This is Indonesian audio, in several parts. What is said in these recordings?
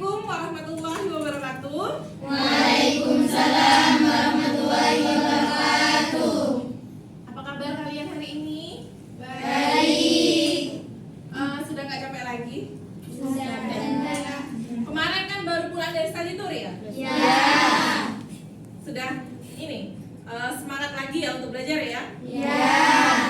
Assalamualaikum warahmatullahi wabarakatuh. Waalaikumsalam warahmatullahi wabarakatuh. Apa kabar kalian hari ini? Baik. Sudah nggak capek lagi? Sudah. Kemarin kan baru pulang dari study tour ya? Ya. Sudah semangat lagi ya untuk belajar ya? Ya.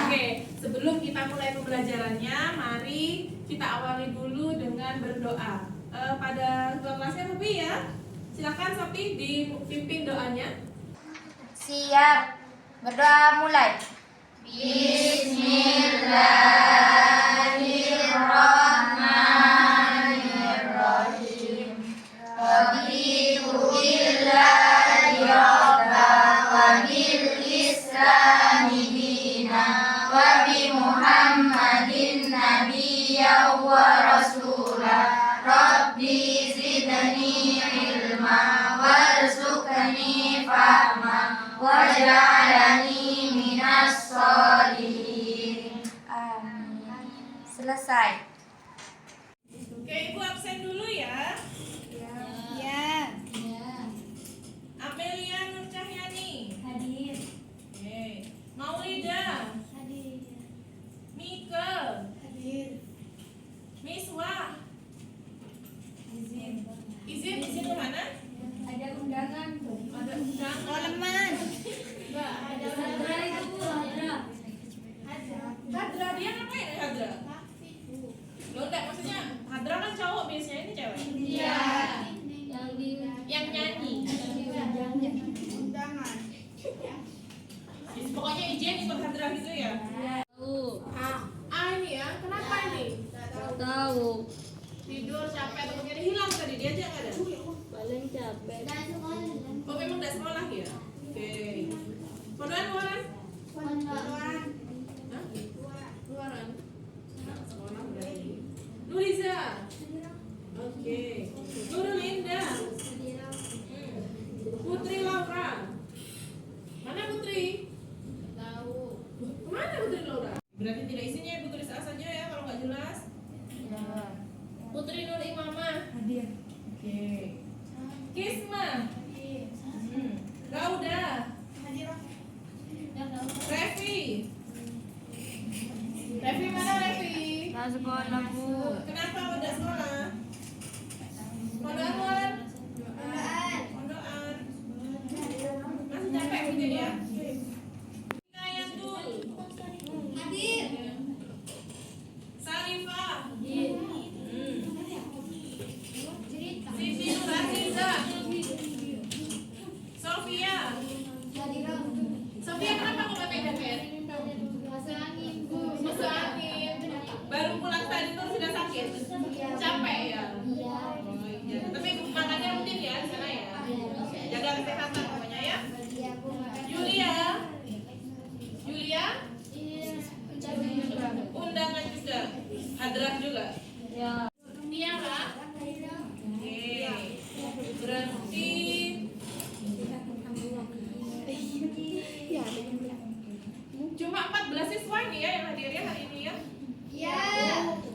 Oke, sebelum kita mulai pembelajarannya, mari kita awali dulu dengan berdoa. Pada ketua kelasnya Sofi ya, silakan Sofi dipimpin doanya. Siap. Berdoa mulai. Bismillahirrahmanirrahim. Raditu billahi rabba wa bil islami dina wa bi Muhammadin nabiyya wa rasula. Rabbi zidni ilma warzuqni fahma waj'alni minas sholihin. Amin. Selesai. Oke, Ibu absen dulu ya. Ya. Amelia Nur Cahyani. Hadir. Oke. Maulida. Hadir. Mika. Hadir. Miswa. Izin. Izin kemana? Ada undangan tuh. Ada undangan. Oleman. Enggak. Ada Hadra itu Hadra. Hadra, dia ngapain ya Hadra? Lo enggak, maksudnya Hadra kan cowok, biasanya ini cewek. Iya. Yang nyanyi. Undangan. Pokoknya izin ikut Hadra gitu ya. Ini ya, kenapa ini? Tahu. Tidur capek atau mungkin hilang tadi, dia aja nggak ada. Paling capek. Oh memang nggak sekolah ya? Oke. Luaran? Hah? Luaran? Nggak sekolah berarti. Nuriza. Oke. Nurul Indah. Putri Laura. Mana Putri? Tahu. Kemana Putri Laura? Berarti tidak isinya Ibu tulis A saja ya kalau nggak jelas. Putri Nur Imamah. Hadir. Oke. Kisma. Gauda. Revi. Revi mana Revi? Nah, sekolah Bu. Kenapa udah sekolah? Pondokan. Pondokan. Masih capek mungkin ya? Inayatul. Hadir. Sarifah. Cerita. Siti Nurhaliza. Sofia. Sofia kenapa kok pakai jaket? Masuk angin Bu. Masuk angin. Baru pulang tadi tuh sudah sakit. Capek ya? Iya. Oh iya. Tapi makannya rutin ya di sana ya? Jaga kesehatan pokoknya ya. Iya Bu. Julia. Julia? Iya. Undangan juga. Hadrah juga. Ya. Tiara. Oke. Berarti cuma 14 siswa ini ya yang hadir ya hari ini ya? Iya.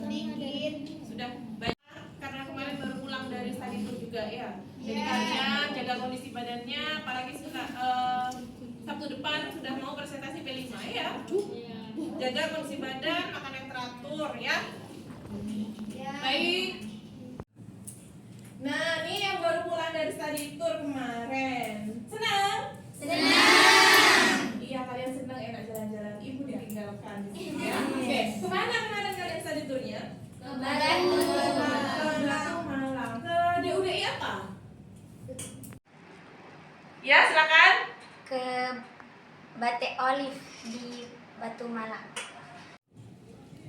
Dikit. Sudah banyak karena kemarin baru pulang dari study tour juga ya. Jadi kalian jaga kondisi badannya, apalagi Sabtu depan sudah mau presentasi P5 ya. Jaga kondisi badan, makan yang teratur ya. Baik. Nah, ini yang baru pulang dari study tour kemarin. Senang? Iya, kalian senang enak jalan-jalan. Ibu ditinggalkan ya. Oke, kemana kemarin kalian study tournya? Ke Batu Malang. Ke DUDI apa? Ya, silakan. Ke Batik Olive di Batu Malang.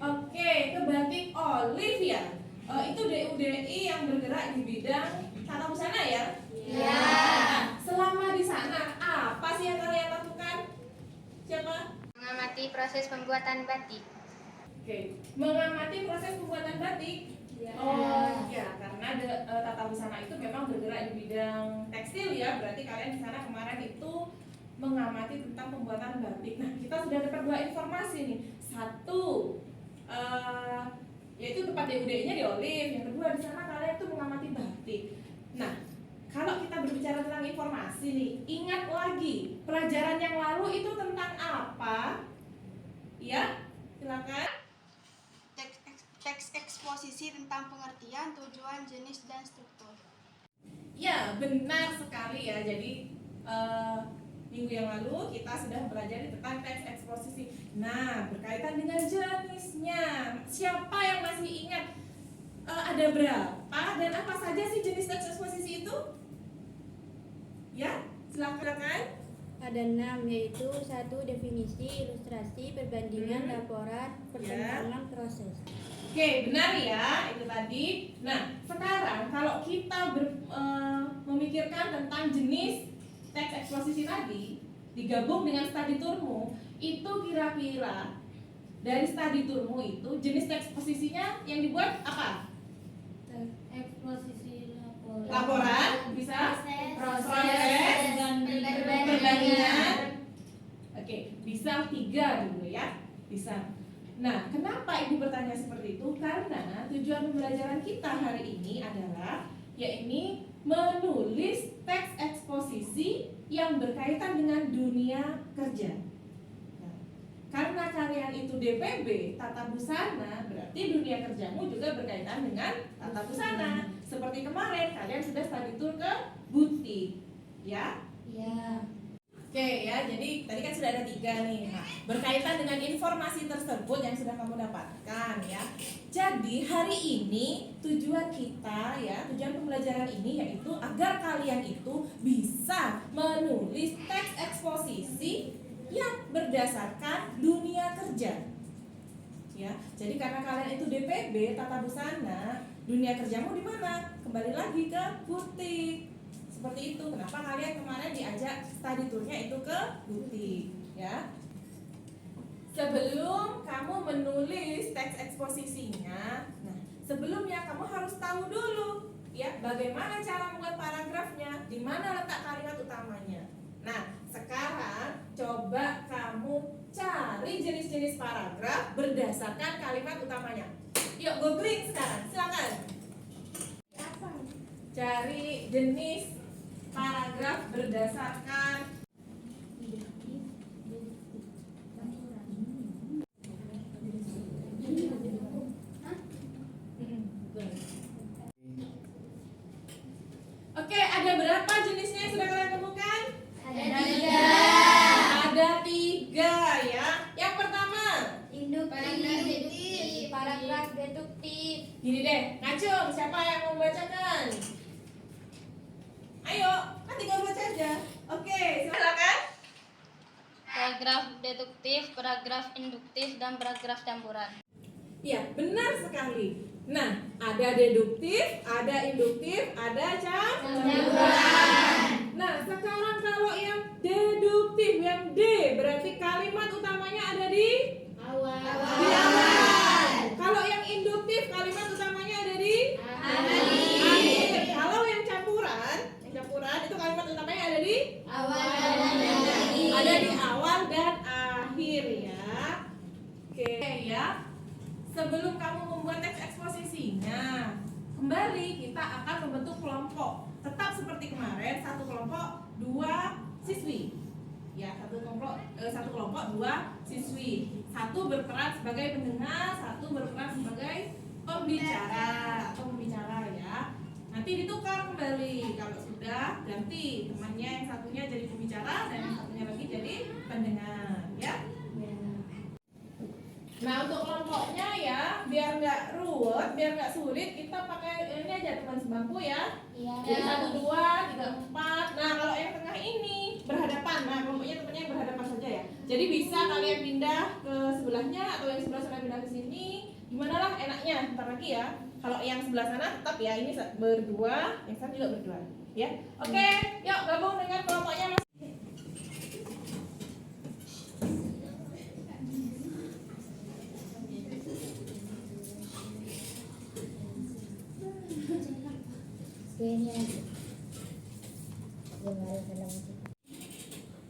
Oke, ke Batik Olive ya. Itu DUDI yang bergerak di bidang tata busana ya? Iya. Nah, selama di sana apa sih yang kalian lakukan? Siapa? Mengamati proses pembuatan batik. Oke, mengamati proses pembuatan batik. Ya. Oh ya, karena tata busana itu memang bergerak di bidang tekstil ya. Berarti kalian di sana kemarin itu mengamati tentang pembuatan batik. Nah, kita sudah dapat dua informasi nih. Satu, yaitu tempat DUDI-nya di Olive. Yang kedua, di sana kalian tuh mengamati batik. kalau kita berbicara tentang informasi nih, ingat lagi pelajaran yang lalu itu tentang apa? Ya, silakan. Teks eksposisi tentang pengertian, tujuan, jenis, dan struktur. Ya, benar sekali ya. Jadi minggu yang lalu kita sudah belajar tentang teks eksposisi. Nah, berkaitan dengan jenisnya. Siapa yang masih ingat ada berapa dan apa saja sih jenis teks eksposisi itu? Ya, silakan. Ada 6, yaitu 1. Definisi, ilustrasi, perbandingan, laporan, perkembangan, proses. Oke, benar ya, itu tadi. Nah, sekarang kalau kita memikirkan tentang jenis teks eksposisi tadi, digabung dengan study tourmu, itu kira-kira dari study tourmu itu jenis teks eksposisinya yang dibuat apa? Eksposisi Laporan, bisa? Proses, perbandingan. Oke, bisa 3 dulu ya, bisa. Nah, kenapa Ibu bertanya seperti itu? Karena tujuan pembelajaran kita hari ini adalah yaitu menulis teks eksposisi yang berkaitan dengan dunia kerja. Nah, karena kalian itu DPB tata busana, berarti dunia kerjamu juga berkaitan dengan tata busana. Seperti kemarin kalian sudah study tour ke butik, ya? Ya. Oke ya, jadi tadi kan sudah ada 3 nih. Nah, berkaitan dengan informasi tersebut yang sudah kamu dapatkan ya. Jadi hari ini tujuan kita ya, tujuan pembelajaran ini yaitu agar kalian itu bisa menulis teks eksposisi yang berdasarkan dunia kerja. Ya, jadi karena kalian itu DPB tata busana, dunia kerjamu di mana? Kembali lagi ke butik. Seperti itu. Kenapa kalian kemarin diajak study tournya itu ke butik, ya? Sebelum kamu menulis teks eksposisinya, nah sebelumnya kamu harus tahu dulu, ya, bagaimana cara membuat paragrafnya, di mana letak kalimat utamanya. Nah, sekarang coba kamu cari jenis-jenis paragraf berdasarkan kalimat utamanya. Yuk, googling sekarang, silakan. Cari jenis paragraf berdasarkan Oke, ada berapa jenisnya yang sudah kalian temukan? Ada 3. Ada 3 ya. Yang pertama, Induktif. Paragraf deduktif. gini deh, ngacung, siapa yang mau membacakan? Ayo, kan tinggal baca aja. Oke, silakan. Paragraf deduktif, paragraf induktif, dan paragraf campuran. Iya, benar sekali. Nah, ada deduktif, ada induktif, ada campuran. Nah, sekarang kalau yang deduktif, yang D, berarti kalimat utamanya ada di Awal. Kalau yang induktif, kalimat utamanya ada di Akhir. Kalau yang campuran itu kalimat utamanya ada di ada di awal dan akhir ya. Oke ya. Sebelum kamu membuat teks eksposisinya, kembali kita akan membentuk kelompok. Tetap seperti kemarin, satu kelompok 2 siswi. Ya, satu kelompok 2 siswi. Satu berperan sebagai pendengar, satu berperan sebagai pembicara ya. Nanti ditukar kembali. Kalau sudah ganti temannya, yang satunya jadi pembicara dan yang satunya lagi jadi pendengar ya. Nah, untuk kelompoknya ya, biar nggak ruwet, biar nggak sulit, kita pakai ini aja teman sebangku ya. Jadi 1, 2, 3, 4. Nah, kalau yang tengah ini berhadapan. Nah, kelompoknya temannya yang berhadapan saja ya. Jadi bisa kalian pindah ke sebelahnya atau yang sebelah sana pindah ke sini. Gimana lah enaknya, ntar lagi ya. Kalau yang sebelah sana tetap ya, ini berdua, yang sana juga berdua. Ya, oke, yuk gabung dengan kelompoknya mas.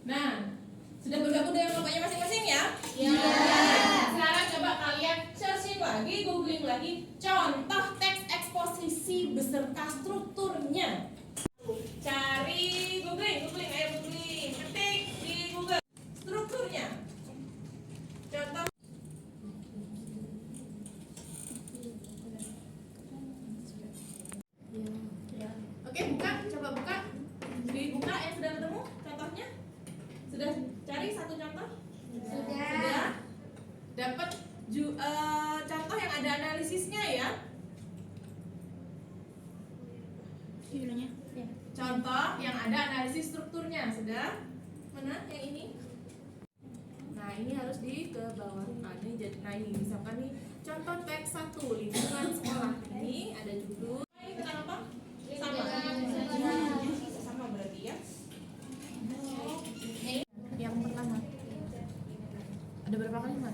Nah, sudah bergabung dengan kelompoknya masing-masing ya? Iya. Sekarang coba kalian searching lagi, googling lagi contoh teks eksposisi beserta strukturnya. judulnya. Contoh yang ada analisis strukturnya. Sudah? Mana yang ini? Nah, ini harus di ke bawah. Nah, ini misalkan nih contoh teks 1 lingkungan sekolah. Ini ada judul. Ini kenapa? Sama berarti ya. Yang pertama. Ada berapa kalimat?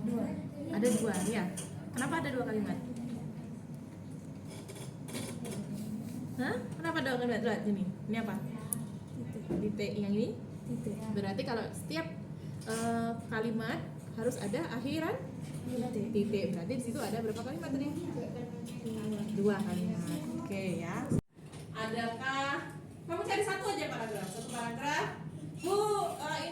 2. Ada 2 ya. Kenapa ada 2 kalimat? Hah? Kenapa ada 2 kalimat? Lihat ini. Ini apa? Titik. Yang ini? Titik. Berarti kalau setiap kalimat harus ada akhiran titik. Berarti di situ ada berapa kalimat tadi? 2 kalimat. Oke ya. Adakah kamu cari satu aja paragraf, satu paragraf. Bu,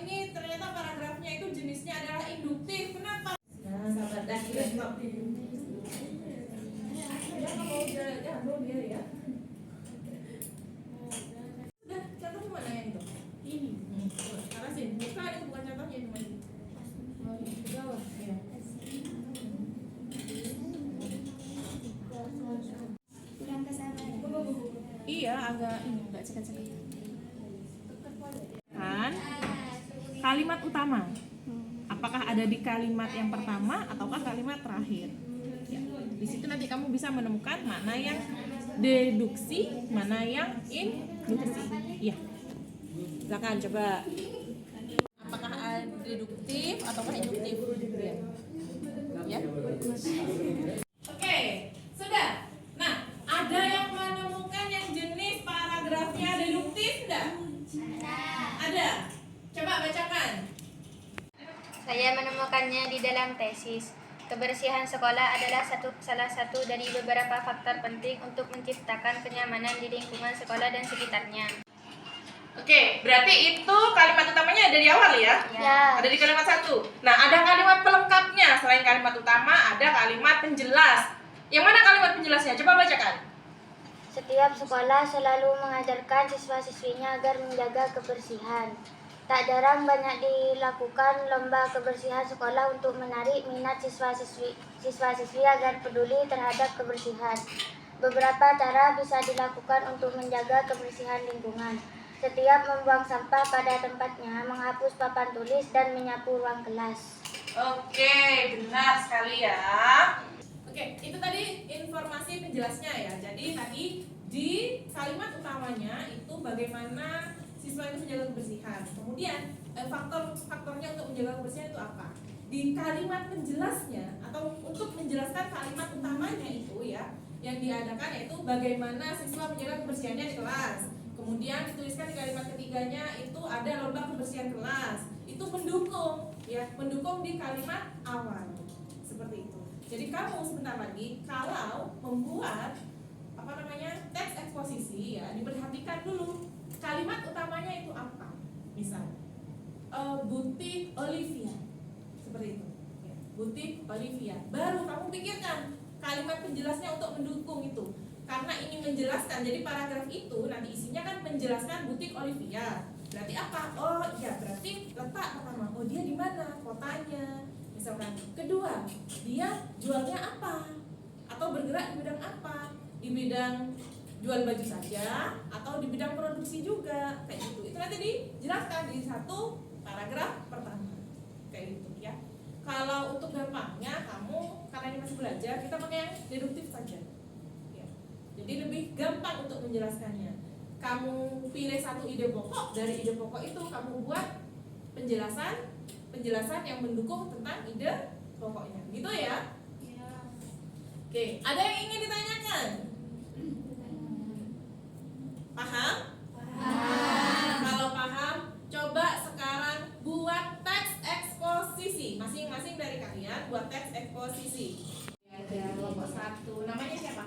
ini ternyata paragrafnya itu jenisnya adalah induktif. Kenapa? Nah, sahabat dah stop. Jangan mau dia ya. Sudah, contohnya mana yang itu? Ini. Karena sih, bukan itu bukan contohnya itu ini. Ke bawah. Ya. Kurang kesabaran. Iya, agak cekak-cekak. Kan kalimat utama. Apakah ada di kalimat yang pertama ataukah kalimat terakhir? Ya. Di situ nanti kamu bisa menemukan mana yang deduksi, mana yang induksi. Iya. Silakan coba. Apakah ada deduktif ataukah induktif? Ya. Oke, sudah. Nah, ada yang menemukan yang jenis paragrafnya deduktif enggak? Ada. Coba bacakan. Saya menemukannya di dalam tesis. Kebersihan sekolah adalah salah satu dari beberapa faktor penting untuk menciptakan kenyamanan di lingkungan sekolah dan sekitarnya. Oke, berarti itu kalimat utamanya ada di awal ya? Ya. Ada di kalimat 1. Nah, ada kalimat pelengkapnya. Selain kalimat utama, ada kalimat penjelas. Yang mana kalimat penjelasnya? Coba bacakan. Setiap sekolah selalu mengajarkan siswa-siswinya agar menjaga kebersihan. Tak jarang banyak dilakukan lomba kebersihan sekolah untuk menarik minat siswa-siswi agar peduli terhadap kebersihan. Beberapa cara bisa dilakukan untuk menjaga kebersihan lingkungan. Setiap membuang sampah pada tempatnya, menghapus papan tulis, dan menyapu ruang kelas. Oke, benar sekali ya. Oke, itu tadi informasi penjelasnya ya. Jadi tadi di kalimat utamanya itu bagaimana siswa itu menjaga kebersihan. Kemudian faktornya untuk menjaga kebersihan itu apa? Di kalimat penjelasnya atau untuk menjelaskan kalimat utamanya itu ya, yang diadakan yaitu bagaimana siswa menjaga kebersihannya di kelas. Kemudian dituliskan di kalimat ketiganya itu ada lomba kebersihan kelas. Itu mendukung ya, mendukung di kalimat awal. Seperti itu. Jadi kamu sebentar lagi kalau membuat teks eksposisi ya, diperhatikan dulu kalimat utamanya itu apa. Misal butik Olivia. Seperti itu. Ya, butik Olivia. Baru kamu pikirkan kalimat penjelasnya untuk mendukung itu. Karena ini menjelaskan, jadi paragraf itu nanti isinya kan menjelaskan butik Olivia. Berarti apa? Oh iya, berarti letak pertama. Oh dia di mana? Kotanya. Misalkan. Kedua, dia jualnya apa? Atau bergerak di bidang apa? Di bidang jual baju saja atau di bidang produksi juga, kayak gitu. Itu nanti dijelaskan di satu paragraf pertama, kayak gitu ya. Kalau untuk gampangnya kamu, karena ini masih belajar, kita pakai yang deduktif saja. Jadi lebih gampang untuk menjelaskannya. Kamu pilih satu ide pokok, dari ide pokok itu kamu buat penjelasan yang mendukung tentang ide pokoknya. Gitu ya? Ya. Oke, ada yang ingin ditanyakan? Paham? Paham. Kalau paham, coba sekarang buat teks eksposisi. Masing-masing dari kalian buat teks eksposisi. Ada kelompok 1. Namanya siapa?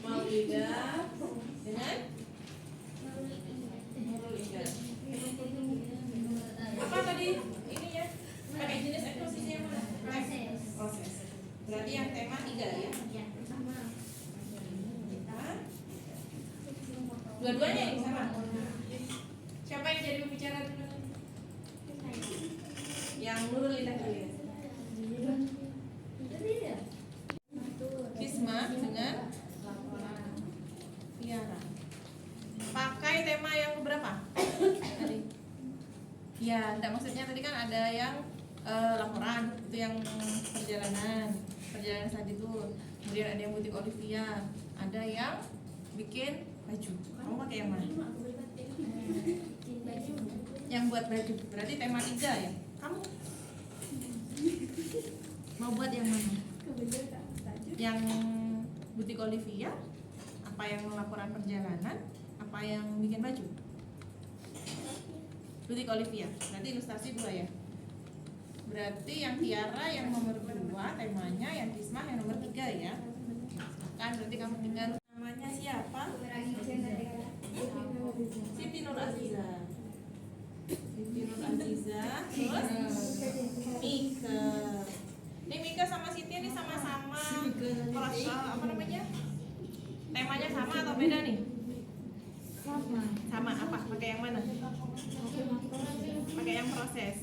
Maulida dengan Maulida. Apa tadi ininya? Pakai jenis eksposisi yang mana? Proses. Berarti yang tema 3 ya? Dua-duanya yang sama. Siapa yang jadi pembicara dulu? Yang Nurul Indah kalian. Bisma dengan Ya, enggak, maksudnya tadi kan ada yang laporan, itu yang perjalanan studi tour. Kemudian ada yang butik Olivia, ada yang bikin baju. Kamu pakai yang mana? Yang buat baju. Berarti tema 3 ya. Kamu mau buat yang mana? Yang butik Olivia? Apa yang laporan perjalanan? Apa yang bikin baju? Butik Olivia. Berarti ilustrasi 2 ya. Berarti yang Tiara yang nomor 2 temanya, yang Kismah yang nomor 3 ya. Kan berarti kamu tinggal namanya siapa? Siti Nur Aziza. Siti Nur Aziza. Terus Mika. Ini Mika sama Siti ini sama-sama apa namanya? Temanya sama atau beda nih? Sama apa? Pakai yang mana? Pakai yang proses.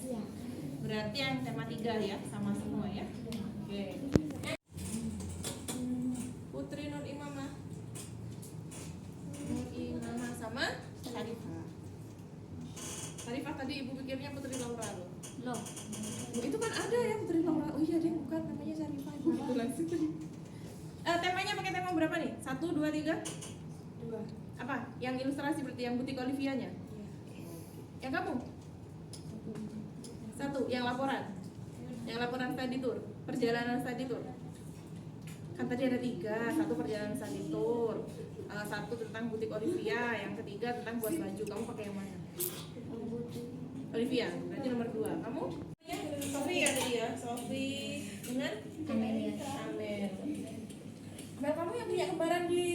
Berarti yang tema 3 ya, sama semua ya. Oke. Putri Nur Imamah. Nur Imamah sama Syarifah. Syarifah tadi ibu pikirnya Putri Laura loh. Loh, Itu kan ada ya Putri Laura. Oh iya, dia bukan namanya Syarifah. Ibu kebetulan sih tadi. Temanya pakai tema berapa nih? 1, 2, 3? 2. Apa? Yang ilustrasi berarti yang butik Olivianya? Yang kamu? 1, yang laporan. Yang laporan study tour, perjalanan study tour. Kan tadi ada 3, 1 perjalanan study tour, 1 tentang butik Olivia, yang ketiga tentang buat baju. Kamu pakai yang mana? Olivia, berarti nomor 2. Kamu? Sofi ya tadi ya, Sofi dengan Amel. Mel, kamu yang punya kembaran di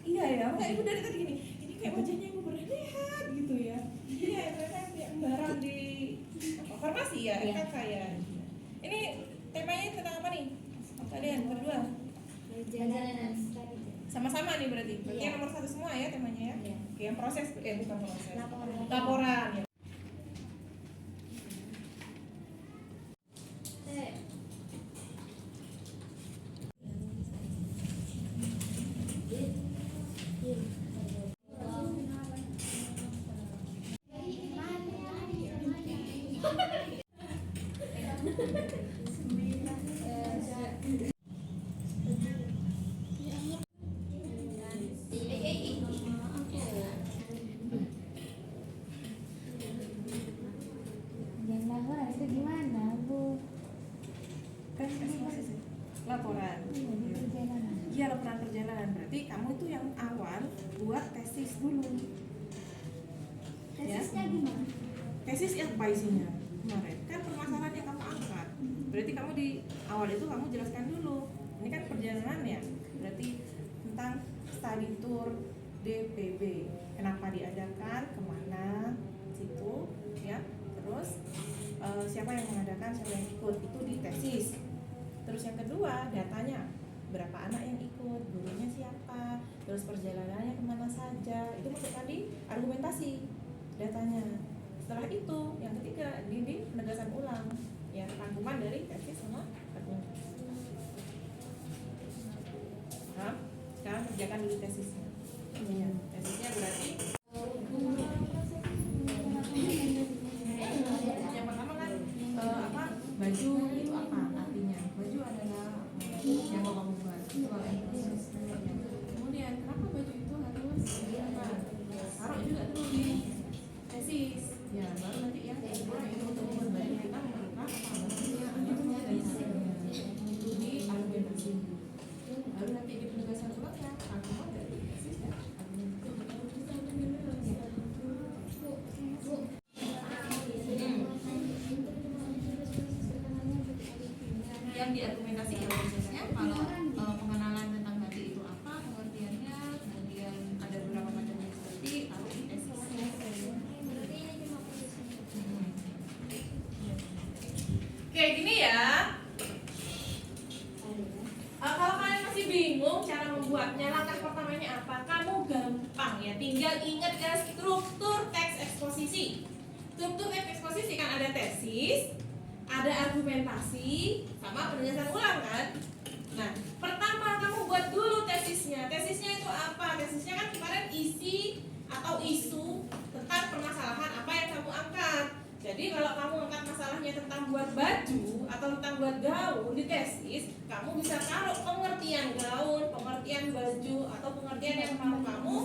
ya, enggak, ibu dari tadi gini. Ini kayak wajahnya ibu pernah lihat gitu ya. Iya, ternyata yang punya kembaran di farmasi ya, FKK ya. Ini temanya tentang apa nih? Kalian berdua? Sama-sama nih berarti. Berarti yang nomor 1 semua ya temanya ya. Oke, yang proses, bukan proses. Laporan ya. Laporan. Iya, laporan perjalanan. Berarti kamu itu yang awal buat tesis dulu. Tesisnya gimana? Tesis apa isinya? Kemarin kan permasalahan yang kamu angkat. Berarti kamu di awal itu kamu jelaskan dulu. Ini kan perjalanan ya. Berarti tentang study tour DPB. Kenapa diadakan? Kemana? Situ ya. Terus siapa yang mengadakan, siapa yang ikut, itu di tesis. Terus yang kedua, datanya, berapa anak yang ikut, gurunya siapa, terus perjalanannya kemana saja, itu masukkan di argumentasi datanya. Setelah itu, yang ketiga, di penegasan ulang, ya, rangkuman dari tesis sama argumentasi. Nah, sekarang kerjakan dulu tesisnya. Ya, tesisnya berarti yang pertama kan baju itu apa artinya? Baju adalah yang mau kamu buat, itu kalau yang tesis. Kemudian kenapa baju itu harus taruh juga dulu di tesis, ya, baru nanti yang kedua itu untuk membuat baju kita memerlukan apa itu di argumentasi, baru nanti di penugasan ulangnya argumen dari tesis ya. Yang diargumentasikan prosesnya, kalau pengenalan tentang batik itu apa, pengertiannya, kemudian ada beberapa macam seperti taruh di tesis. Oke, gini ya. Kalau kalian masih bingung cara membuatnya, langkah pertamanya apa? Kamu gampang ya, tinggal ingat ya struktur teks eksposisi. Struktur teks eksposisi kan ada tesis, ada argumentasi, sama penegasan ulang kan. Nah, pertama kamu buat dulu tesisnya. Tesisnya itu apa? Tesisnya kan kemarin isi atau isu tentang permasalahan apa yang kamu angkat. Jadi baju atau tentang buat gaun di tesis, kamu bisa taruh pengertian gaun, pengertian baju, atau pengertian yang mau kamu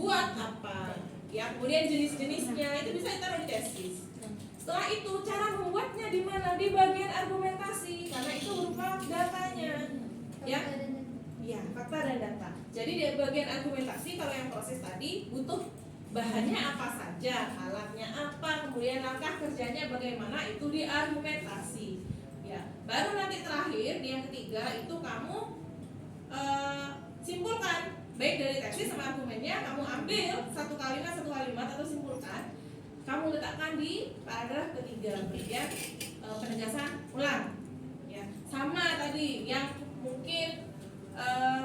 buat apa. Ya, kemudian jenis-jenisnya itu bisa ditaruh di tesis. Setelah itu cara membuatnya di mana? Di bagian argumentasi, karena itu berupa datanya. Ya, ya, fakta dan data. Jadi di bagian argumentasi, kalau yang proses tadi butuh bahannya apa saja, alatnya apa, kemudian langkah kerjanya bagaimana, itu di argumentasi. Ya, baru nanti terakhir di yang ketiga itu kamu simpulkan, baik dari tesis sama argumennya, kamu ambil satu kalimat atau simpulkan, kamu letakkan di paragraf ketiga bagian penegasan ulang. Ya, sama tadi yang mungkin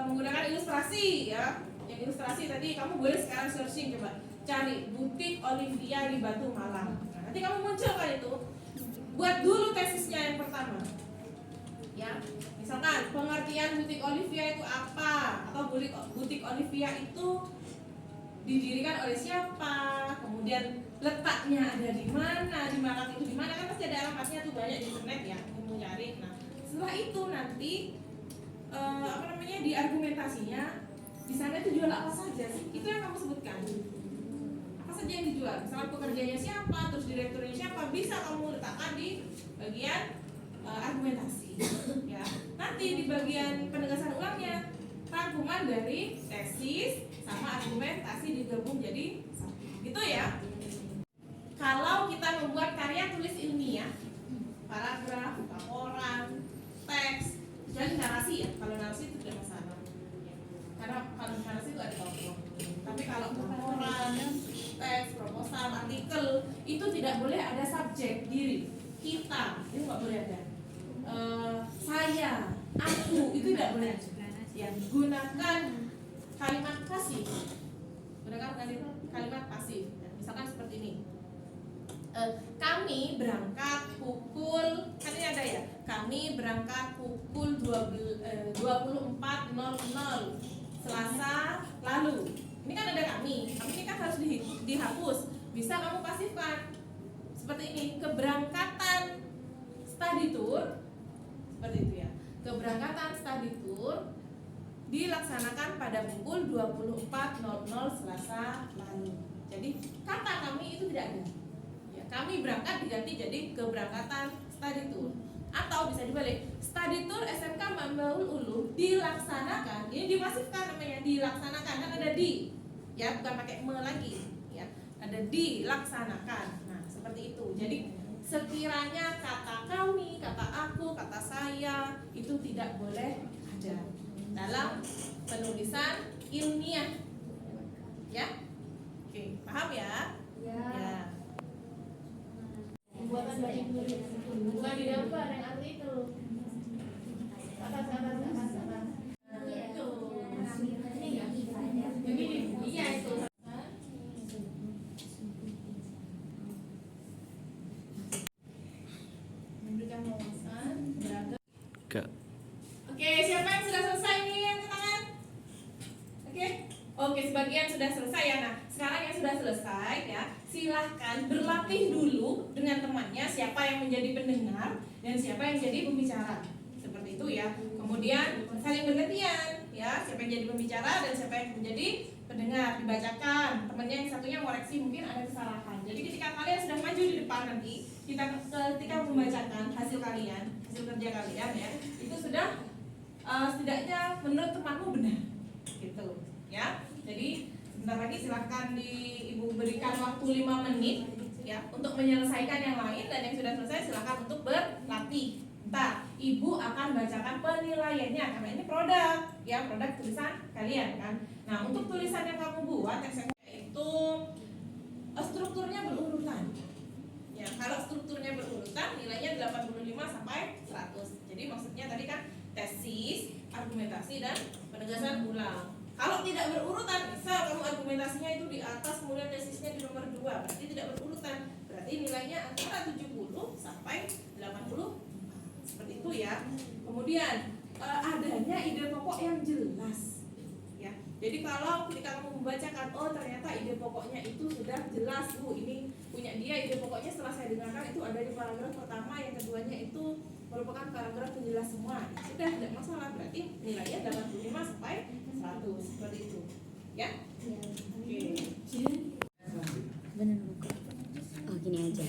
menggunakan ilustrasi ya. Yang ilustrasi tadi kamu boleh sekarang searching, coba cari butik Olivia di Batu Malang. Nah, nanti kamu munculkan itu. Buat dulu tesisnya yang pertama. Ya, misalkan pengertian butik Olivia itu apa, atau butik Olivia itu didirikan oleh siapa, kemudian letaknya ada di mana, di Malang itu di mana, kan pasti ada alamatnya tuh, banyak di internet ya, kamu cari. Nah, setelah itu nanti di argumentasinya di sana itu jual apa saja sih? Itu yang kamu sebutkan. Apa saja yang dijual? Misalnya pekerjanya siapa, terus direkturnya siapa, bisa kamu letakkan di bagian argumentasi. Ya, nanti di bagian penegasan ulangnya rangkuman dari tesis sama argumentasi digabung jadi satu. Gitu ya. Kalau kita membuat karya tulis ilmiah, paragraf, laporan, teks, jadi narasi ya. Kalau narasi itu tidak masalah. Karena kalau narasi itu ada tokoh. Tapi kalau laporan, teks, proposal, artikel itu tidak boleh ada subjek diri. Kita itu nggak boleh ada. Saya, aku itu tidak boleh. Ya, gunakan kalimat pasif. Gunakan kalimat pasif. Misalkan seperti ini. Kami berangkat pukul, kan ini ada ya. Kami berangkat pukul 24.00 Selasa lalu. Ini kan ada kami. Kami ini kan harus dihapus. Bisa kamu pasifkan seperti ini. Keberangkatan study tour, seperti itu ya. Keberangkatan study tour dilaksanakan pada pukul 24.00 Selasa lalu. Jadi kata kami itu tidak ada. Ya, kami berangkat diganti jadi keberangkatan study tour. Atau bisa dibalik, study tour SMK Mambaul Ulum dilaksanakan. Ini dipasifkan namanya, dilaksanakan, kan ada di, ya bukan pakai me lagi, ya ada dilaksanakan. Nah seperti itu. Jadi sekiranya kata kami, kata aku, kata saya itu tidak boleh ada dalam penulisan ilmiah. Ya, oke, paham ya? Ya. Pembuatan banyak bukan di gambar yang artikel. Atas. Nah, itu. Ini ya. Begini, iya itu. Memberikan wawasan beragam. Oke, siapa yang sudah selesai nih yang tangan? Oke, sebagian sudah selesai ya. Nah, sekarang yang sudah selesai ya, silahkan berlatih dulu dengan temannya siapa yang menjadi pendengar dan siapa yang jadi pembicara. Seperti itu ya. Kemudian saling bergantian ya, siapa yang jadi pembicara dan siapa yang menjadi pendengar, dibacakan. Temannya yang satunya koreksi mungkin ada kesalahan. Jadi ketika kalian sudah maju di depan nanti, ketika membacakan hasil kalian, hasil kerja kalian ya, itu sudah setidaknya menurut temanmu benar. Gitu ya. Jadi sebentar lagi silahkan ibu berikan waktu 5 menit ya untuk menyelesaikan yang lain, dan yang sudah selesai silahkan untuk berlatih. Ntar ibu akan bacakan penilaiannya karena ini produk ya, produk tulisan kalian kan. Nah untuk tulisan yang kamu buat itu strukturnya berurutan ya. Kalau strukturnya berurutan nilainya 85 sampai 100. Jadi maksudnya tadi kan tesis, argumentasi, dan penegasan ulang. Kalau tidak berurutan, misal kamu argumentasinya itu di atas, kemudian tesisnya di nomor 2, berarti tidak berurutan. Berarti nilainya antara 70 sampai 80. Seperti itu ya. Kemudian adanya ide pokok yang jelas. Ya. Jadi kalau ketika kamu membacakan, oh ternyata ide pokoknya itu sudah jelas, ini punya dia, ide pokoknya setelah saya dengarkan itu ada di paragraf pertama, yang keduanya itu merupakan paragraf penjelas semua. Sudah tidak masalah, berarti nilainya 85 sampai 100 seperti itu. Ya? Oke. Bener bukan? Oh gini aja.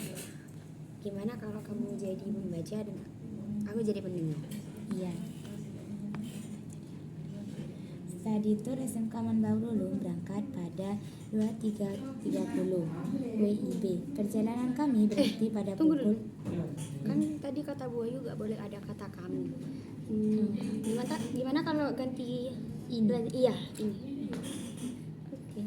Gimana kalau kamu jadi membaca dan aku jadi pendengar? Iya. Tadi itu rekaman baru dulu berangkat pada 23.30 WIB. Perjalanan kami berhenti pada pukul. Kan tadi kata Bu Ayu gak boleh ada kata kami. Gimana kalau ganti Ini. Iya, ini. Oke.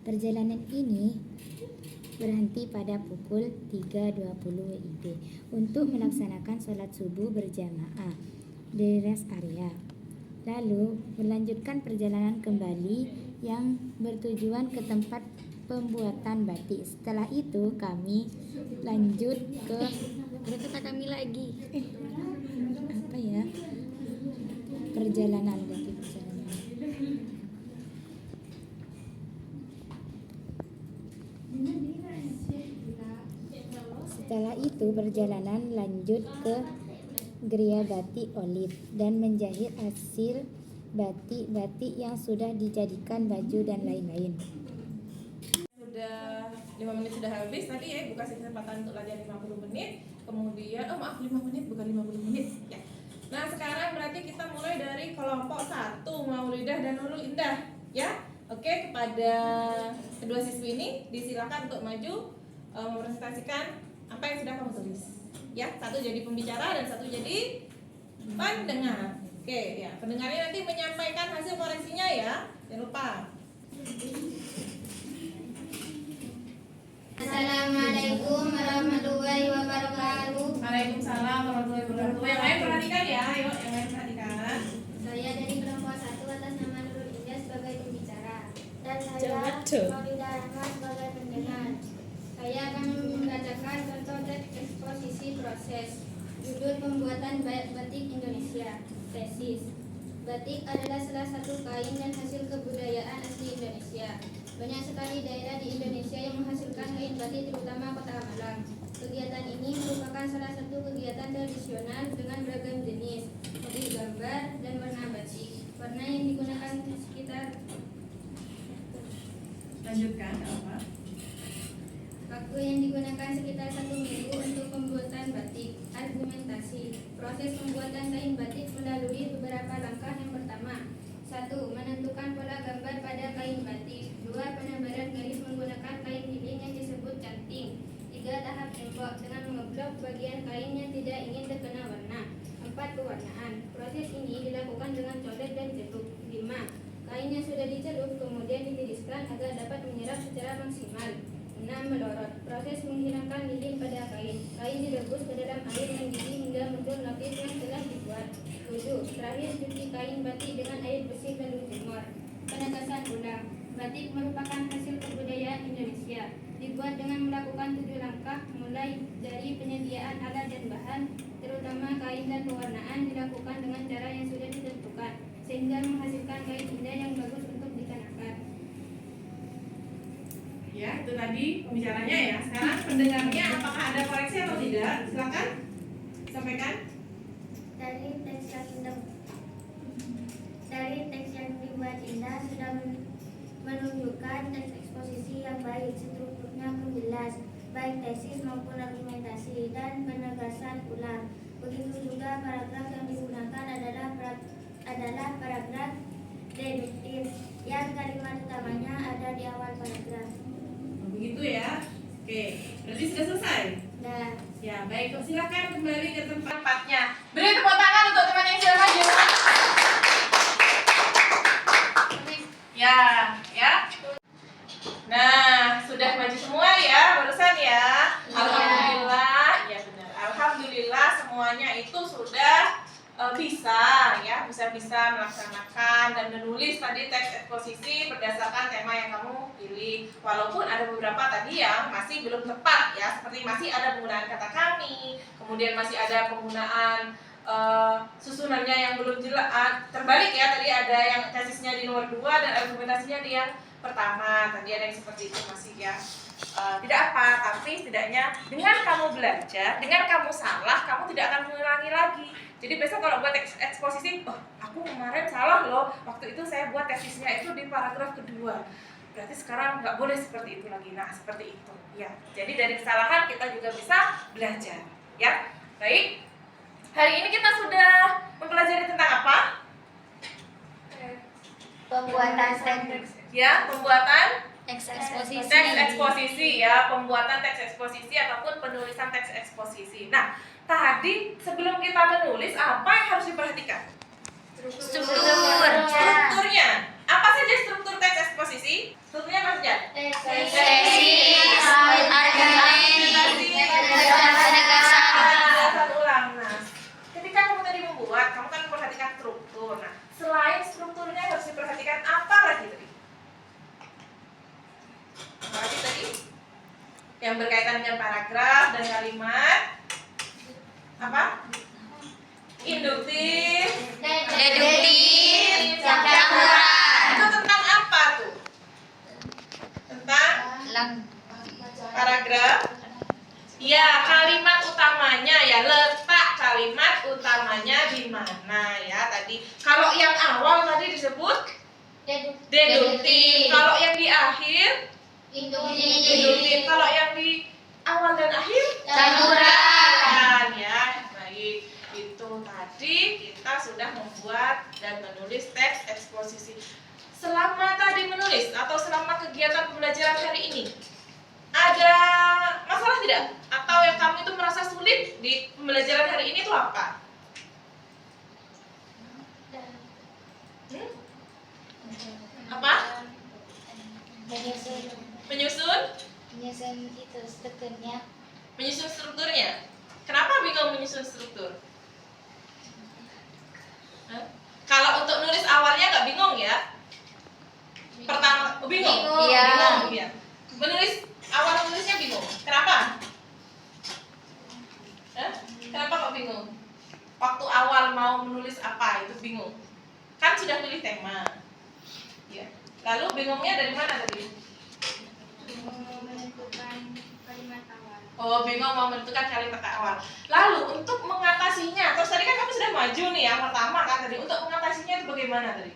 Perjalanan ini berhenti pada pukul 3.20 WIB untuk melaksanakan sholat subuh berjamaah di rest area. Lalu melanjutkan perjalanan kembali yang bertujuan ke tempat pembuatan batik. Setelah itu kami lanjut ke Ada kata kami lagi. apa ya? Perjalanan. Setelah itu perjalanan lanjut ke Geria Batik Olive dan menjahit hasil batik-batik yang sudah dijadikan baju dan lain-lain. Sudah 5 menit sudah habis tadi ya, buka kesempatan untuk latihan 50 menit. Kemudian, 5 menit bukan 50 menit ya. Nah sekarang berarti kita mulai dari kelompok 1, Maulidah dan Nurul Indah ya. Oke, kepada kedua siswi ini disilakan untuk maju mempresentasikan apa yang sudah kamu tulis ya. Satu jadi pembicara dan satu jadi pendengar. Oke ya, pendengarnya nanti menyampaikan hasil koreksinya ya, jangan lupa. Assalamualaikum warahmatullahi wabarakatuh. Waalaikumsalam warahmatullahi wabarakatuh. Yang lain perhatikan ya, ayo yang lain perhatikan. Saya dari kelompok 1 atas nama Nurul Indah sebagai pembicara. Dan saya Maulidah Rahma sebagai pendengar. Saya akan membacakan contoh teks eksposisi proses. Judul pembuatan batik Indonesia. Tesis. Batik adalah salah satu kain dan hasil kebudayaan asli Indonesia. Banyak sekali daerah di Indonesia yang menghasilkan kain batik, terutama Kota Malang. Kegiatan ini merupakan salah satu kegiatan tradisional dengan beragam jenis, motif gambar, dan warna batik. Warna yang digunakan sekitar Lanjutkan apa? Waktu yang digunakan sekitar 1 minggu untuk pembuatan batik. Argumentasi. Proses pembuatan kain batik melalui beberapa langkah. Yang pertama, 1. Menentukan pola gambar pada kain batik. 2. Penambalan garis menggunakan kain giling yang disebut canting. 3. Tahap tembok dengan mengeblok bagian kain yang tidak ingin terkena warna. 4. Pewarnaan. Proses ini dilakukan dengan coret dan celup. 5. Kain yang sudah dicelup kemudian ditiriskan agar dapat menyerap secara maksimal. 6. Melorot. Proses menghilangkan lilin pada kain. Kain direbus ke dalam air mendidih hingga muncul lapis yang telah dibuat. 7. Terakhir cuci kain batik dengan air bersih lalu jemur. Penegasan ulang. Batik merupakan hasil kebudayaan Indonesia. Dibuat dengan melakukan 7 langkah, mulai dari penyediaan alat dan bahan, terutama kain dan pewarnaan dilakukan dengan cara yang sudah ditentukan, sehingga menghasilkan kain indah yang bagus untuk dikenakan. Ya, itu tadi pembicaranya ya. Sekarang pendengarnya apakah ada koreksi atau tidak? Silakan sampaikan. Dari teks yang dibuat Indah sudah menunjukkan teks eksposisi yang baik, strukturnya pun jelas, baik tesis maupun argumentasi dan penegasan ulang. Begitu juga paragraf yang digunakan adalah paragraf deduktif yang kalimat utamanya ada di awal paragraf. Begitu ya. Oke, berarti sudah selesai. Nah, Ya, baik. Silakan kembali ke tempatnya. Beri tepuk tangan untuk teman yang sudah maju. Ya, ya. Nah, sudah maju semua ya barusan ya. Alhamdulillah, ya benar. Alhamdulillah semuanya itu sudah bisa ya, bisa melaksanakan dan menulis tadi teks eksposisi berdasarkan tema yang kamu pilih. Walaupun ada beberapa tadi yang masih belum tepat ya, seperti masih ada penggunaan kata kami, kemudian masih ada penggunaan susun susunannya yang belum jelas, terbalik ya, tadi ada yang tesisnya di nomor 2 dan argumentasinya di yang pertama. Tadi ada yang seperti itu masih ya. Tidak apa, tapi setidaknya dengan kamu belajar, dengan kamu salah, kamu tidak akan mengulangi lagi. Jadi besok kalau buat eksposisi, oh aku kemarin salah loh, waktu itu saya buat tesisnya itu di paragraf kedua. Berarti sekarang nggak boleh seperti itu lagi. Nah seperti itu ya. Jadi dari kesalahan kita juga bisa belajar ya. Baik, hari ini kita sudah mempelajari tentang apa? Pembuatan teks Ya, pembuatan eksposisi. teks eksposisi ya, pembuatan teks eksposisi ataupun penulisan teks eksposisi. Nah, tadi sebelum kita menulis apa yang harus diperhatikan? Strukturnya. Apa saja struktur teks eksposisi? Strukturnya apa saja? Penjelasan ulang. Nah, ketika kamu tadi membuat, kamu kan memperhatikan struktur. Nah, selain strukturnya harus diperhatikan apa lagi tadi? Apa lagi tadi? Yang berkaitan dengan paragraf dan kalimat. Apa? Induktif, Deduktif, campuran. Itu tentang apa tuh? Tentang paragraf. Ya, kalimat utamanya ya, letak kalimat utamanya di mana ya tadi. Kalau yang awal tadi disebut deduktif. Kalau yang di akhir induktif. Kalau yang di awal dan akhir campuran ya. Baik, itu tadi kita sudah membuat dan menulis teks eksposisi. Selama tadi menulis atau selama kegiatan pembelajaran hari ini, ada masalah tidak? Atau yang kamu itu merasa sulit di pembelajaran hari ini itu apa? Apa? Menyusun itu strukturnya. Menyusun strukturnya. Kenapa bingung menyusun struktur? Hah? Kalau untuk nulis awalnya nggak bingung ya? Pertama bingung? Iya. Bingung ya. Menulis awal menulisnya bingung. Kenapa? Hah? Kenapa kok bingung? Waktu awal mau menulis apa itu bingung. Kan sudah pilih tema. Ya. Lalu bingungnya dari mana tadi? Menentukan kalimat awal. Oh, bingung mau menentukan kalimat awal. Lalu untuk mengatasinya, terus tadi kan kamu sudah maju nih yang pertama kan tadi. Untuk mengatasinya itu bagaimana tadi?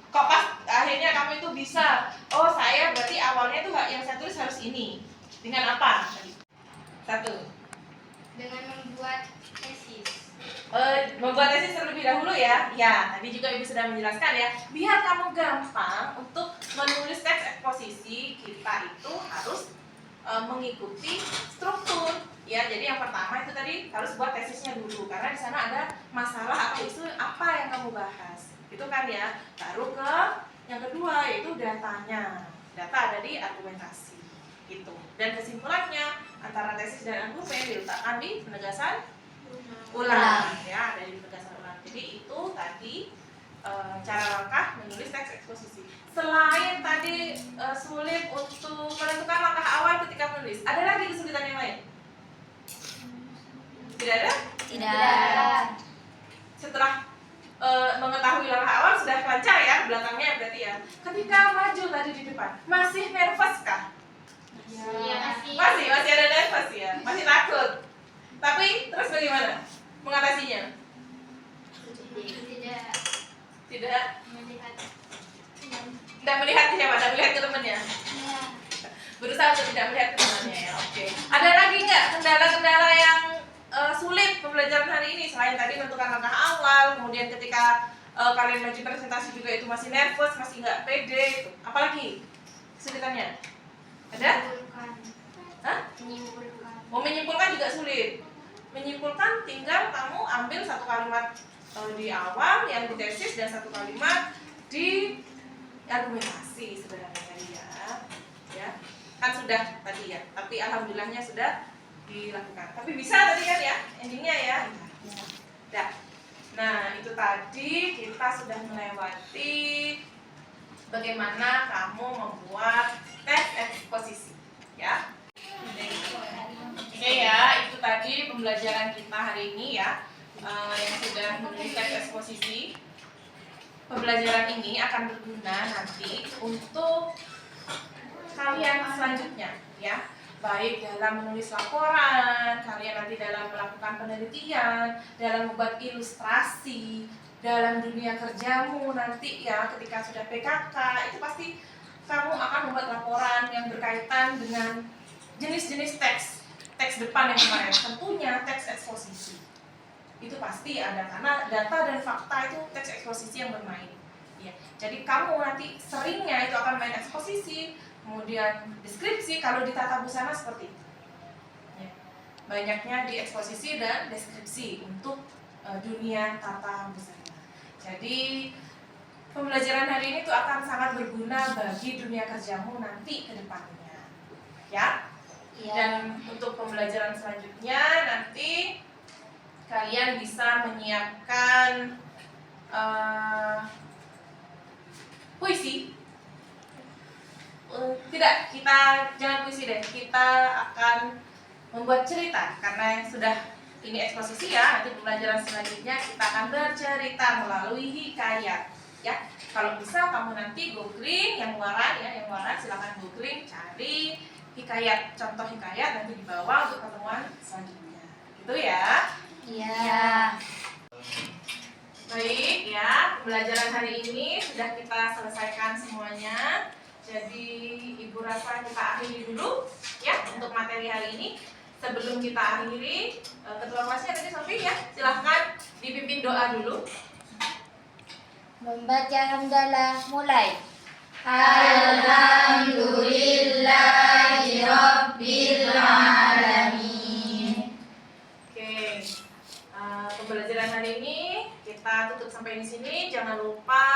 Kok pas akhirnya kamu itu bisa, oh saya berarti awalnya itu yang saya tulis harus ini. Dengan apa tadi? Satu. Dengan membuat tesis. Membuat tesis terlebih dahulu ya. Ya, tadi juga Ibu sudah menjelaskan ya. Biar kamu gampang untuk menulis teks eksposisi, kita itu harus mengikuti struktur. Ya, jadi yang pertama itu tadi harus buat tesisnya dulu karena di sana ada masalah atau isu apa yang kamu bahas. Itu kan ya. Baru ke yang kedua yaitu datanya. Data ada di argumentasi. Gitu. Dan kesimpulannya antara tesis dan argumen diletakkan di penegasan ulang ya, ada di penegasan ulang. Jadi itu tadi cara langkah menulis teks eksposisi. Selain tadi sulit untuk menentukan langkah awal ketika menulis, ada lagi kesulitan yang lain? Tidak ada? Tidak. Setelah mengetahui langkah awal sudah lancar ya belakangnya berarti ya. Ketika maju tadi di depan, masih nervous kah? Masih ada nervous ya, masih takut. Tapi terus bagaimana mengatasinya? Tidak melihat siapa? Tidak melihat ke temannya. Berusaha untuk tidak melihat ke temannya ya. Oke. Ada lagi nggak kendala-kendala yang sulit pembelajaran hari ini selain tadi menentukan langkah awal, kemudian ketika kalian maju presentasi juga itu masih nervous, masih nggak pede, gitu. Apalagi kesulitannya? Ada? Hah? Mau menyimpulkan juga sulit. Menyimpulkan tinggal kamu ambil satu kalimat di awal yang di tesis dan satu kalimat di argumentasi sebenarnya tadi ya kan sudah tadi ya, tapi alhamdulillahnya sudah dilakukan. Tapi bisa tadi kan ya endingnya ya. Nah itu tadi kita sudah melewati bagaimana kamu membuat teks eksposisi ya. Oke ya, itu tadi pembelajaran kita hari ini ya, yang sudah dengan menulis teks eksposisi, pembelajaran ini akan berguna nanti untuk kalian selanjutnya ya, baik dalam menulis laporan, kalian nanti dalam melakukan penelitian, dalam membuat ilustrasi, dalam dunia kerjamu nanti ya ketika sudah PKK itu pasti kamu akan membuat laporan yang berkaitan dengan jenis-jenis teks depan yang kemarin, tentunya teks eksposisi. Itu pasti ada karena data dan fakta itu teks eksposisi yang bermain. Ya. Jadi kamu nanti seringnya itu akan main eksposisi, kemudian deskripsi kalau di tata busana seperti itu. Ya. Banyaknya di eksposisi dan deskripsi untuk dunia tata busana. Jadi pembelajaran hari ini tuh akan sangat berguna bagi dunia kerjamu nanti ke depannya. Ya. Dan untuk pembelajaran selanjutnya nanti kalian bisa menyiapkan puisi. Tidak, kita jangan puisi deh. Kita akan membuat cerita karena sudah ini eksposisi ya. Nanti pembelajaran selanjutnya kita akan bercerita melalui hikayat. Ya, kalau bisa kamu nanti googling yang waran ya, yang waran silakan googling cari hikayat, contoh hikayat nanti dibawa untuk pertemuan selanjutnya. Gitu ya. Iya. Baik ya, pembelajaran hari ini sudah kita selesaikan semuanya. Jadi Ibu rasa kita akhiri dulu ya untuk materi hari ini. Sebelum kita akhiri, ketua kelasnya tadi Sofi ya, silahkan dipimpin doa dulu. Membaca hamdalah mulai. Alhamdulillahirabbil alamin. Oke, pembelajaran hari ini kita tutup sampai di sini. Jangan lupa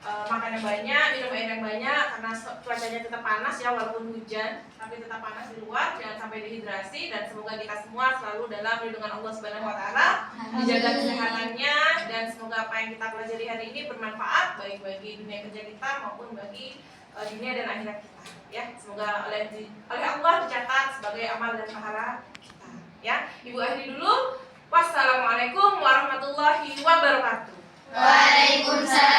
makan yang banyak, minum air yang banyak karena cuacanya tetap panas ya walaupun hujan, tapi tetap panas di luar. Jangan sampai dehidrasi dan semoga kita semua selalu dalam lindungan Allah Subhanahu wa taala, dijaga kesehatannya dan semoga apa yang kita pelajari hari ini bermanfaat baik bagi dunia kerja kita maupun bagi dunia dan akhirat kita. Ya, semoga oleh Allah dicatat sebagai amal dan pahala kita. Ya, Ibu akhiri dulu. Wassalamualaikum warahmatullahi wabarakatuh. Waalaikumsalam